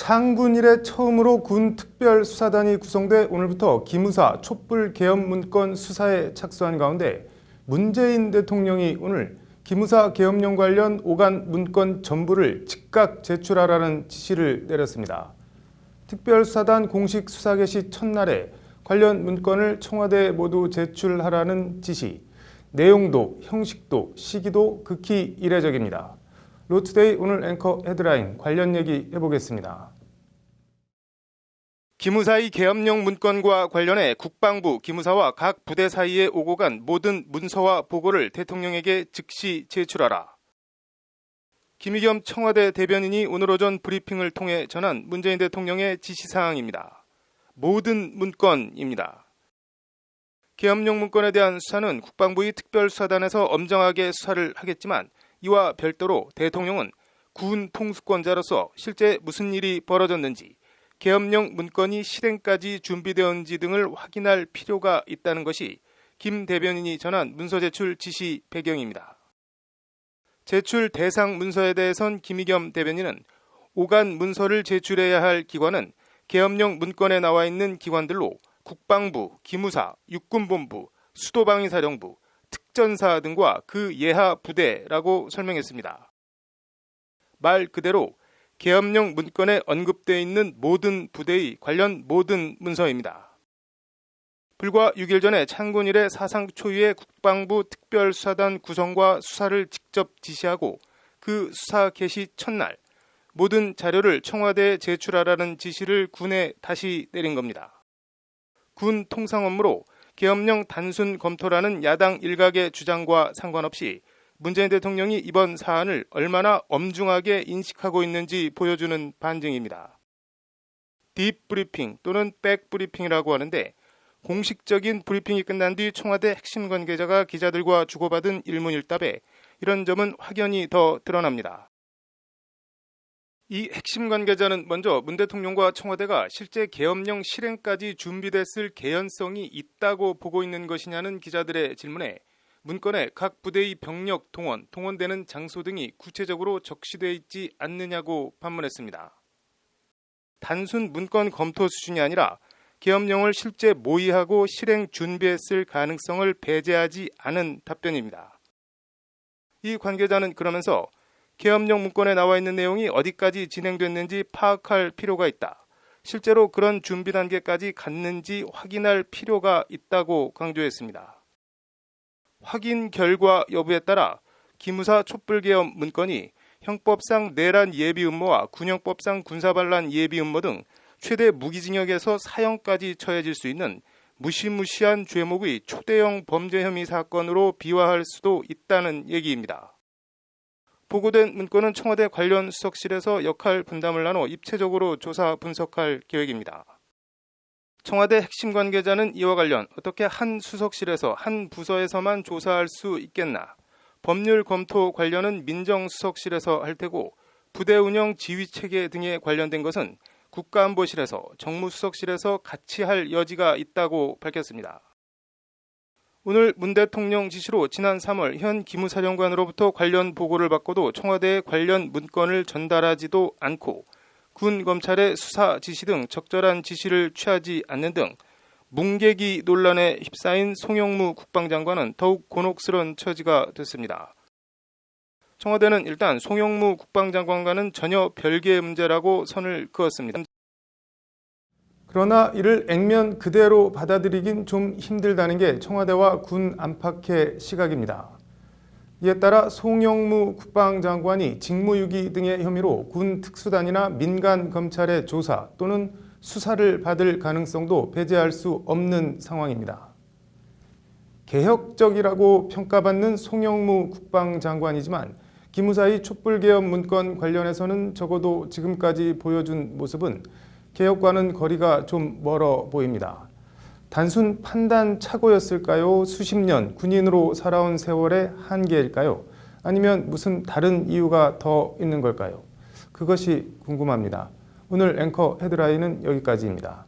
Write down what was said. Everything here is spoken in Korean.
창군 이래 처음으로 군 특별수사단이 구성돼 오늘부터 기무사 촛불 계엄 문건 수사에 착수한 가운데 문재인 대통령이 오늘 기무사 계엄령 관련 오간 문건 전부를 즉각 제출하라는 지시를 내렸습니다. 특별수사단 공식 수사 개시 첫날에 관련 문건을 청와대에 모두 제출하라는 지시, 내용도 형식도 시기도 극히 이례적입니다. 로투데이 오늘 앵커 헤드라인 관련 얘기 해보겠습니다. 기무사의 계엄령 문건과 관련해 국방부, 기무사와 각 부대 사이에 오고 간 모든 문서와 보고를 대통령에게 즉시 제출하라. 김의겸 청와대 대변인이 오늘 오전 브리핑을 통해 전한 문재인 대통령의 지시사항입니다. 모든 문건입니다. 계엄령 문건에 대한 수사는 국방부의 특별수사단에서 엄정하게 수사를 하겠지만 이와 별도로 대통령은 군 통수권자로서 실제 무슨 일이 벌어졌는지, 계엄령 문건이 실행까지 준비되었는지 등을 확인할 필요가 있다는 것이 김 대변인이 전한 문서 제출 지시 배경입니다. 제출 대상 문서에 대해선 김의겸 대변인은 오간 문서를 제출해야 할 기관은 계엄령 문건에 나와 있는 기관들로 국방부, 기무사, 육군본부, 수도방위사령부, 특전사 등과 그 예하 부대라고 설명했습니다. 말 그대로 계엄령 문건에 언급되어 있는 모든 부대의 관련 모든 문서입니다. 불과 6일 전에 창군 이래 사상 초유의 국방부 특별수사단 구성과 수사를 직접 지시하고 그 수사 개시 첫날 모든 자료를 청와대에 제출하라는 지시를 군에 다시 내린 겁니다. 군 통상 업무로 계엄령 단순 검토라는 야당 일각의 주장과 상관없이 문재인 대통령이 이번 사안을 얼마나 엄중하게 인식하고 있는지 보여주는 반증입니다. 딥 브리핑 또는 백 브리핑이라고 하는데 공식적인 브리핑이 끝난 뒤 청와대 핵심 관계자가 기자들과 주고받은 일문일답에 이런 점은 확연히 더 드러납니다. 이 핵심 관계자는 먼저 문 대통령과 청와대가 실제 계엄령 실행까지 준비됐을 개연성이 있다고 보고 있는 것이냐는 기자들의 질문에 문건에 각 부대의 병력 동원되는 장소 등이 구체적으로 적시되어 있지 않느냐고 반문했습니다. 단순 문건 검토 수준이 아니라 계엄령을 실제 모의하고 실행 준비했을 가능성을 배제하지 않은 답변입니다. 이 관계자는 그러면서 계엄령 문건에 나와 있는 내용이 어디까지 진행됐는지 파악할 필요가 있다. 실제로 그런 준비 단계까지 갔는지 확인할 필요가 있다고 강조했습니다. 확인 결과 여부에 따라 기무사 촛불계엄 문건이 형법상 내란 예비 음모와 군형법상 군사반란 예비 음모 등 최대 무기징역에서 사형까지 처해질 수 있는 무시무시한 죄목의 초대형 범죄 혐의 사건으로 비화할 수도 있다는 얘기입니다. 보고된 문건은 청와대 관련 수석실에서 역할 분담을 나눠 입체적으로 조사 분석할 계획입니다. 청와대 핵심 관계자는 이와 관련 어떻게 한 수석실에서 한 부서에서만 조사할 수 있겠나, 법률 검토 관련은 민정수석실에서 할 테고 부대 운영 지휘체계 등에 관련된 것은 국가안보실에서 정무수석실에서 같이 할 여지가 있다고 밝혔습니다. 오늘 문 대통령 지시로 지난 3월 현 기무사령관으로부터 관련 보고를 받고도 청와대에 관련 문건을 전달하지도 않고 군 검찰의 수사 지시 등 적절한 지시를 취하지 않는 등 뭉개기 논란에 휩싸인 송영무 국방장관은 더욱 곤혹스러운 처지가 됐습니다. 청와대는 일단 송영무 국방장관과는 전혀 별개의 문제라고 선을 그었습니다. 그러나 이를 액면 그대로 받아들이긴 좀 힘들다는 게 청와대와 군 안팎의 시각입니다. 이에 따라 송영무 국방장관이 직무유기 등의 혐의로 군 특수단이나 민간 검찰의 조사 또는 수사를 받을 가능성도 배제할 수 없는 상황입니다. 개혁적이라고 평가받는 송영무 국방장관이지만 기무사의 촛불계엄 문건 관련해서는 적어도 지금까지 보여준 모습은 개혁과는 거리가 좀 멀어 보입니다. 단순 판단 착오였을까요? 수십 년 군인으로 살아온 세월의 한계일까요? 아니면 무슨 다른 이유가 더 있는 걸까요? 그것이 궁금합니다. 오늘 앵커 헤드라인은 여기까지입니다.